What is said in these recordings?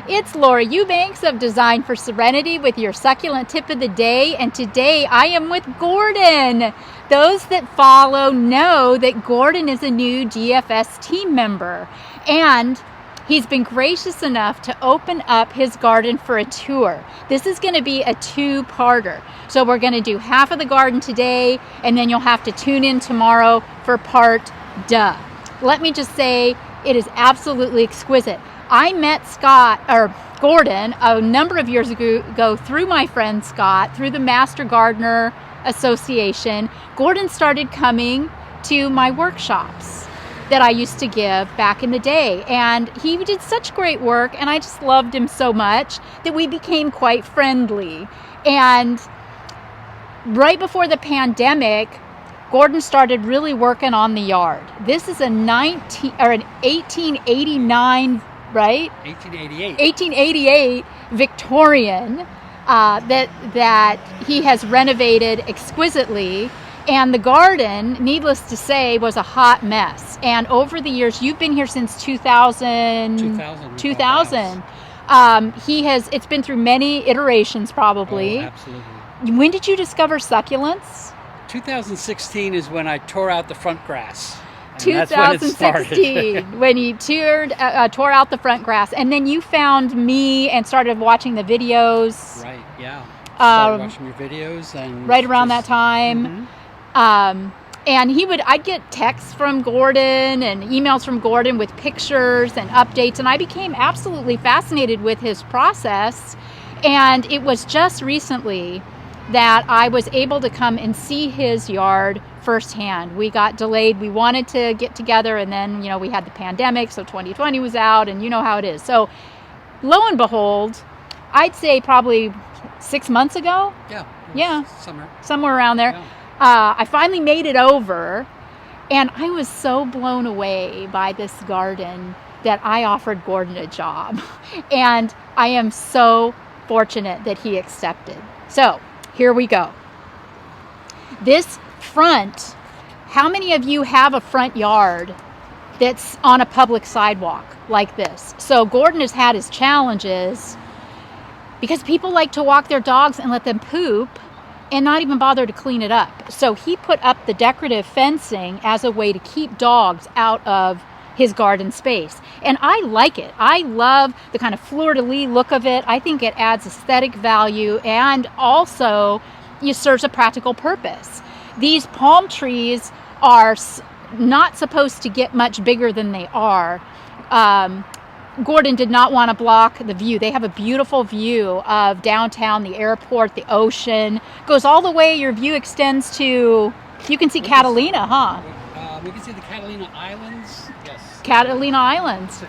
It's Laura Eubanks of Design for Serenity with your succulent tip of the day, and today I am with Gordon. Those that follow know that Gordon is a new DFS team member, and he's been gracious enough to open up his garden for a tour. This is going to be a two-parter. So we're going to do half of the garden today, and then you'll have to tune in tomorrow for part duh. Let me just say, it is absolutely exquisite. I met Gordon a number of years ago through my friend Scott, through the Master Gardener Association. Gordon started coming to my workshops that I used to give back in the day, and he did such great work, and I just loved him so much that we became quite friendly. And right before the pandemic, Gordon started really working on the yard. This is an 1889, right? 1888. 1888 Victorian that he has renovated exquisitely. And the garden, needless to say, was a hot mess. And over the years, you've been here since 2000. 2000. It's been through many iterations, probably. Oh, absolutely. When did you discover succulents? 2016 is when I tore out the front grass. 2016, when you tore out the front grass, and then you found me and started watching the videos. Right. Yeah. Started watching your videos, and right around that time. And I'd get texts from Gordon and emails from Gordon with pictures and updates, and I became absolutely fascinated with his process. And it was just recently that I was able to come and see his yard firsthand. We got delayed. We wanted to get together, and then, we had the pandemic, so 2020 was out, and you know how it is. So lo and behold, I'd say probably 6 months ago. Yeah. Somewhere around there. Yeah. I finally made it over, and I was so blown away by this garden that I offered Gordon a job. And I am so fortunate that he accepted. So here we go. This front, how many of you have a front yard that's on a public sidewalk like this? So Gordon has had his challenges because people like to walk their dogs and let them poop and not even bother to clean it up. So he put up the decorative fencing as a way to keep dogs out of his garden space. And I like it. I love the kind of fleur-de-lis look of it. I think it adds aesthetic value, and also it serves a practical purpose. These palm trees are not supposed to get much bigger than they are. Gordon did not want to block the view. They have a beautiful view of downtown, the airport, the ocean. Goes all the way. Your view extends to, you can see Catalina, huh? We can see the Catalina Islands. Yes. Catalina Islands.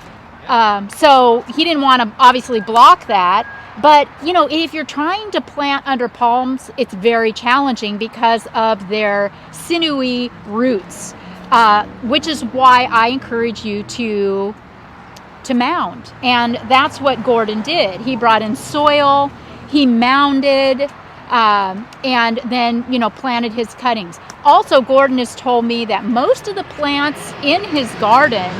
So he didn't want to obviously block that. But, if you're trying to plant under palms, it's very challenging because of their sinewy roots, which is why I encourage you to mound. And that's what Gordon did. He brought in soil, he mounded, and then, planted his cuttings. Also, Gordon has told me that most of the plants in his garden,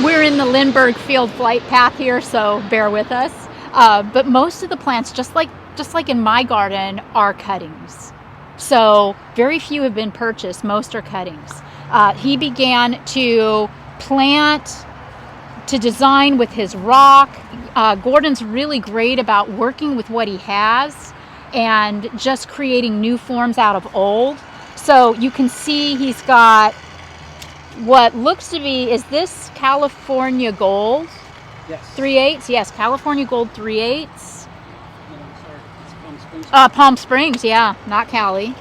we're in the Lindbergh Field flight path here, so bear with us. But most of the plants, just like in my garden, are cuttings. So very few have been purchased. Most are cuttings. He began to plant, to design with his rock. Gordon's really great about working with what he has and just creating new forms out of old. So you can see he's got what looks to be, is this California Gold? Yes. 3/8? Yes, California Gold 3/8. No, sorry, it's Palm Springs. Palm Springs, yeah, not Cali.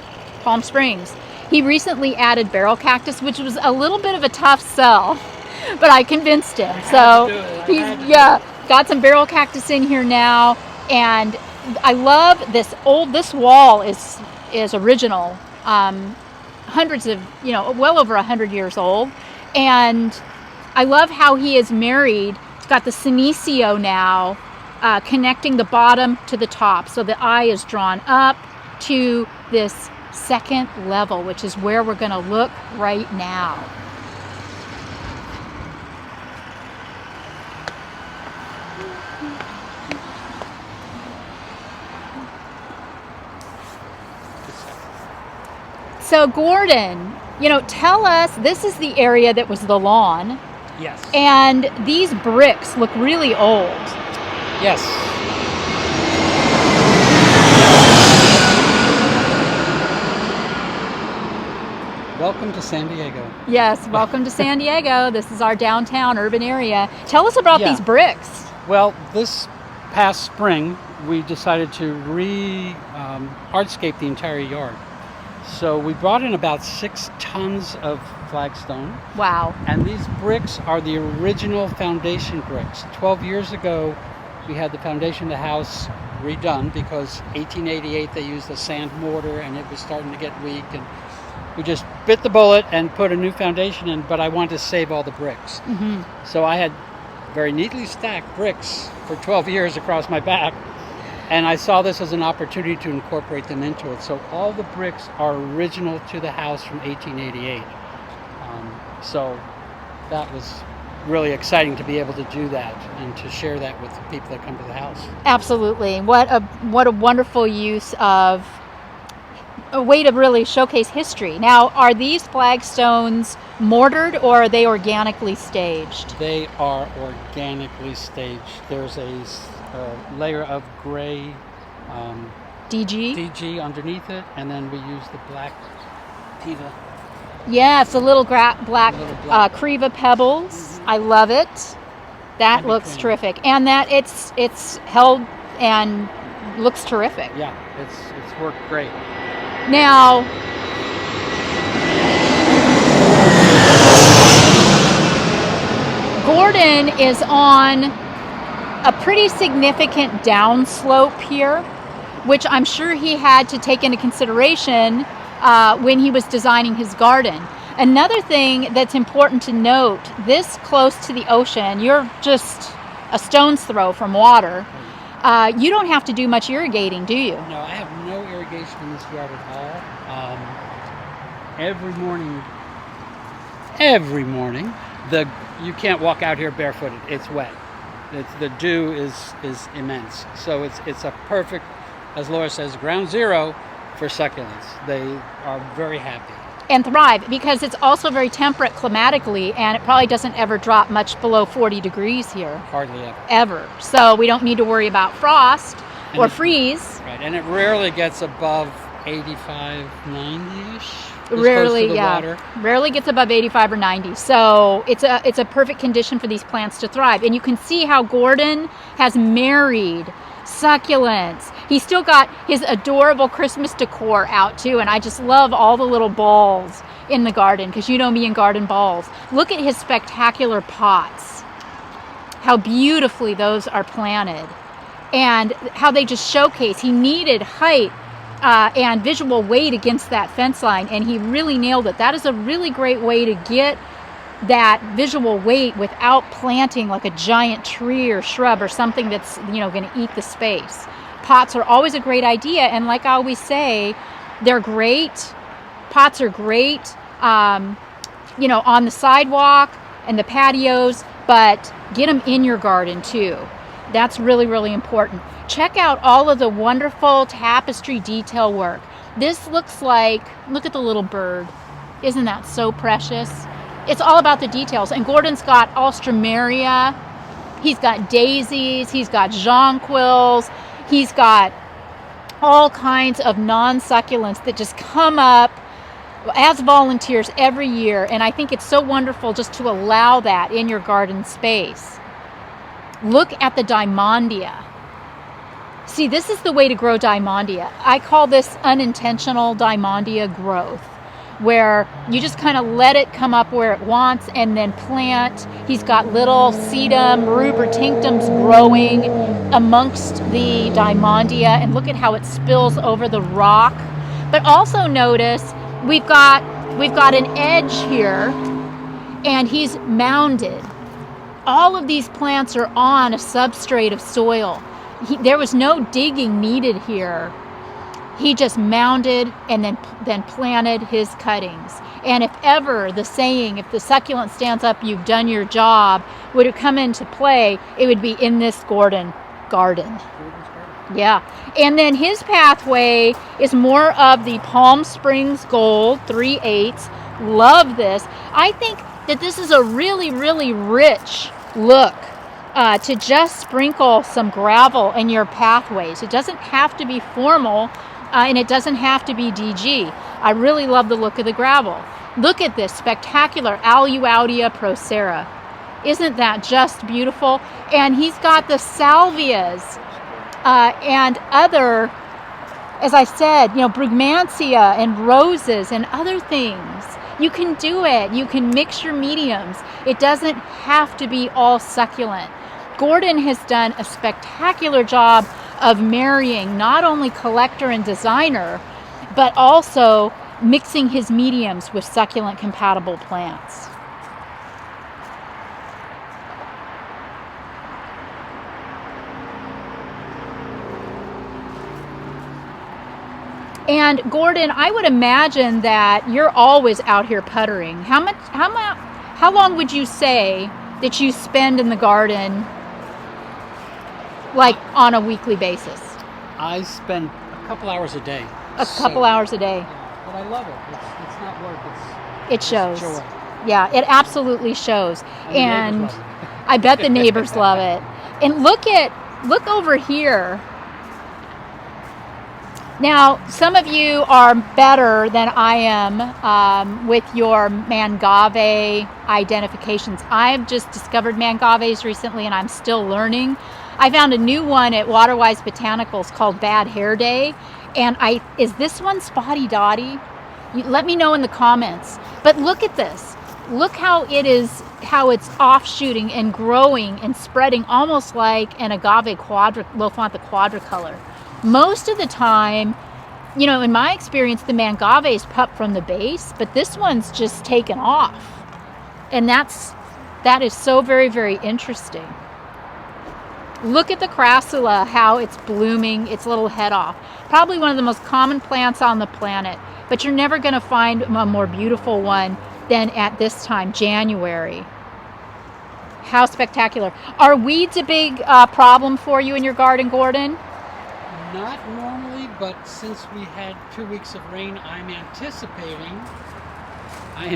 Palm Springs. He recently added barrel cactus, which was a little bit of a tough sell, but I convinced him. So he's got some barrel cactus in here now, and I love this wall is original, hundreds of, well over 100 years old, and I love how he is married. He's got the senecio now, connecting the bottom to the top, so the eye is drawn up to this second level, which is where we're going to look right now. So Gordon, tell us, this is the area that was the lawn, Yes. and these bricks look really old. Yes. Welcome to San Diego. Yes, welcome to San Diego. This is our downtown urban area. Tell us about these bricks. Well, this past spring, we decided to hardscape the entire yard. So we brought in about 6 tons of flagstone. Wow. And these bricks are the original foundation bricks. 12 years ago, we had the foundation of the house redone because 1888 they used a sand mortar and it was starting to get weak, and we just bit the bullet and put a new foundation in, but I wanted to save all the bricks. Mm-hmm. So I had very neatly stacked bricks for 12 years across my back, and I saw this as an opportunity to incorporate them into it. So all the bricks are original to the house from 1888. So that was really exciting to be able to do that and to share that with the people that come to the house. Absolutely. What a wonderful use of a way to really showcase history. Now, are these flagstones mortared or are they organically staged? They are organically staged. There's a layer of gray DG underneath it, and then we use the black Tiva. Yeah, it's a little black Kriva pebbles. Mm-hmm. I love it. That looks terrific, and that it's held and looks terrific. Yeah, it's worked great. Now, Gordon is on a pretty significant downslope here, which I'm sure he had to take into consideration when he was designing his garden. Another thing that's important to note, this close to the ocean, you're just a stone's throw from water. You don't have to do much irrigating, do you? No, I have no irrigation in this yard at all. Every morning, you can't walk out here barefooted. It's wet. The dew is immense. So it's a perfect, as Laura says, ground zero for succulents. They are very happy. And thrive, because it's also very temperate climatically, and it probably doesn't ever drop much below 40 degrees here. Hardly ever. Ever. So we don't need to worry about frost or freeze. Right, and it rarely gets above 85, 90-ish. Rarely, yeah. Rarely gets above 85 or 90. So it's a perfect condition for these plants to thrive. And you can see how Gordon has married succulents. He's still got his adorable Christmas decor out too, and I just love all the little balls in the garden, because you know me and garden balls. Look at his spectacular pots. How beautifully those are planted, and how they just showcase. He needed height and visual weight against that fence line, and he really nailed it. That is a really great way to get that visual weight without planting like a giant tree or shrub or something that's going to eat the space. Pots are always a great idea, and like I always say, they're great. Pots are great, on the sidewalk and the patios, but get them in your garden too. That's really, really important. Check out all of the wonderful tapestry detail work. This looks like, look at the little bird. Isn't that so precious? It's all about the details. And Gordon's got alstroemeria. He's got daisies. He's got jonquils. He's got all kinds of non-succulents that just come up as volunteers every year. And I think it's so wonderful just to allow that in your garden space. Look at the diamondia. See, this is the way to grow diamondia. I call this unintentional diamondia growth, where you just kind of let it come up where it wants and then plant. He's got little sedum, rubra-tinctums growing amongst the diamondia, and look at how it spills over the rock. But also notice we've got an edge here, and he's mounded. All of these plants are on a substrate of soil. There was no digging needed here. He just mounded and then planted his cuttings. And if ever the saying, if the succulent stands up, you've done your job, would it come into play, it would be in this Gordon garden. Yeah. And then his pathway is more of the Palm Springs Gold 3/8. Love this. I think that this is a really, really rich look to just sprinkle some gravel in your pathways. It doesn't have to be formal and it doesn't have to be DG. I really love the look of the gravel. Look at this spectacular Aluaudia procera. Isn't that just beautiful? And he's got the salvias and other, as I said, brugmansia and roses and other things. You can do it. You can mix your mediums. It doesn't have to be all succulent. Gordon has done a spectacular job of marrying not only collector and designer, but also mixing his mediums with succulent compatible plants. And Gordon, I would imagine that you're always out here puttering. How long would you say that you spend in the garden, like on a weekly basis? I spend a couple hours a day. A couple hours a day. Yeah, but I love it. It's not work. It shows. It's joy. Yeah, it absolutely shows. And I bet the neighbors love it. And look over here. Now, some of you are better than I am with your mangave identifications. I've just discovered mangaves recently and I'm still learning. I found a new one at Waterwise Botanicals called Bad Hair Day. And is this one spotty dotty? Let me know in the comments. But look at this. Look how it's offshooting and growing and spreading almost like an agave Lofantha quadricolor. Most of the time, in my experience, the mangaves pup from the base, but this one's just taken off. And that is so very, very interesting. Look at the crassula, how it's blooming its little head off. Probably one of the most common plants on the planet, but you're never going to find a more beautiful one than at this time, January. How spectacular. Are weeds a big problem for you in your garden, Gordon? Not normally, but since we had 2 weeks of rain, I am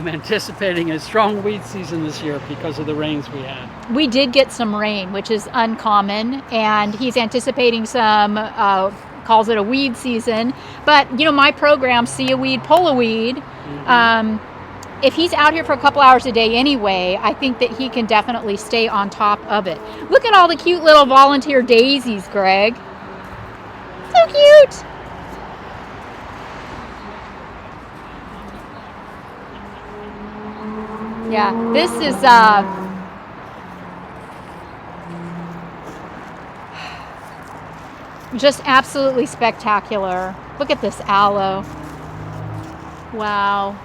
anticipating a strong weed season this year because of the rains we had. We did get some rain, which is uncommon, and he's anticipating some, calls it a weed season. But, my program, See a Weed, Pull a Weed, if he's out here for a couple hours a day anyway, I think that he can definitely stay on top of it. Look at all the cute little volunteer daisies, Greg. So cute. Yeah, this is just absolutely spectacular. Look at this aloe. Wow.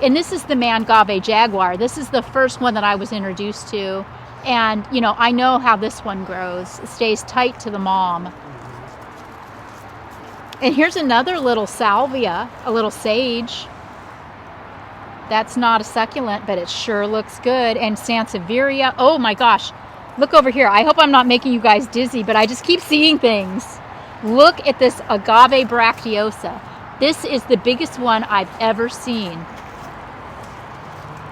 And this is the Mangave Jaguar. This is the first one that I was introduced to. And, I know how this one grows. It stays tight to the mom. And here's another little salvia, a little sage. That's not a succulent, but it sure looks good. And sansevieria. Oh my gosh. Look over here. I hope I'm not making you guys dizzy, but I just keep seeing things. Look at this agave bracteosa. This is the biggest one I've ever seen.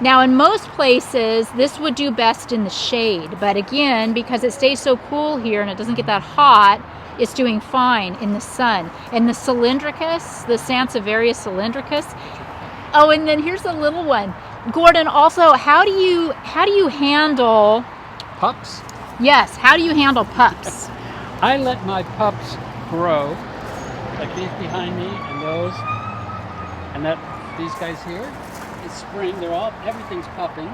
Now, in most places, this would do best in the shade. But again, because it stays so cool here and it doesn't get that hot, it's doing fine in the sun. And the cylindricus, the Sansevieria cylindricus. Oh, and then here's a little one. Gordon, also, how do you handle pups? Yes, how do you handle pups? I let my pups grow, like these behind me and those, and these guys here. It's spring, everything's pupping.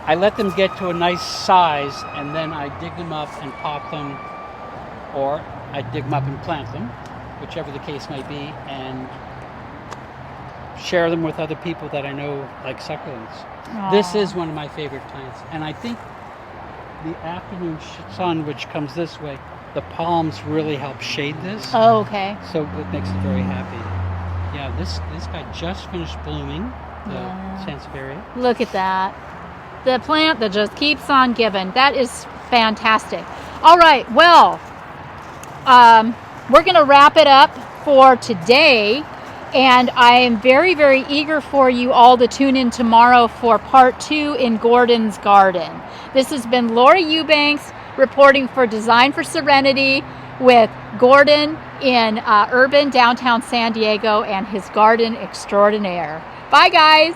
I let them get to a nice size and then I dig them up and pop them, or I dig them up and plant them, whichever the case may be, and share them with other people that I know like succulents. Aww. This is one of my favorite plants, and I think the afternoon sun, which comes this way, the palms really help shade this. Oh, okay. So it makes it very happy. Yeah, this guy just finished blooming, the Sansevieria. Look at that. The plant that just keeps on giving. That is fantastic. All right, well, we're going to wrap it up for today. And I am very, very eager for you all to tune in tomorrow for part 2 in Gordon's garden. This has been Lori Eubanks reporting for Design for Serenity with Gordon in urban downtown San Diego and his garden extraordinaire. Bye, guys.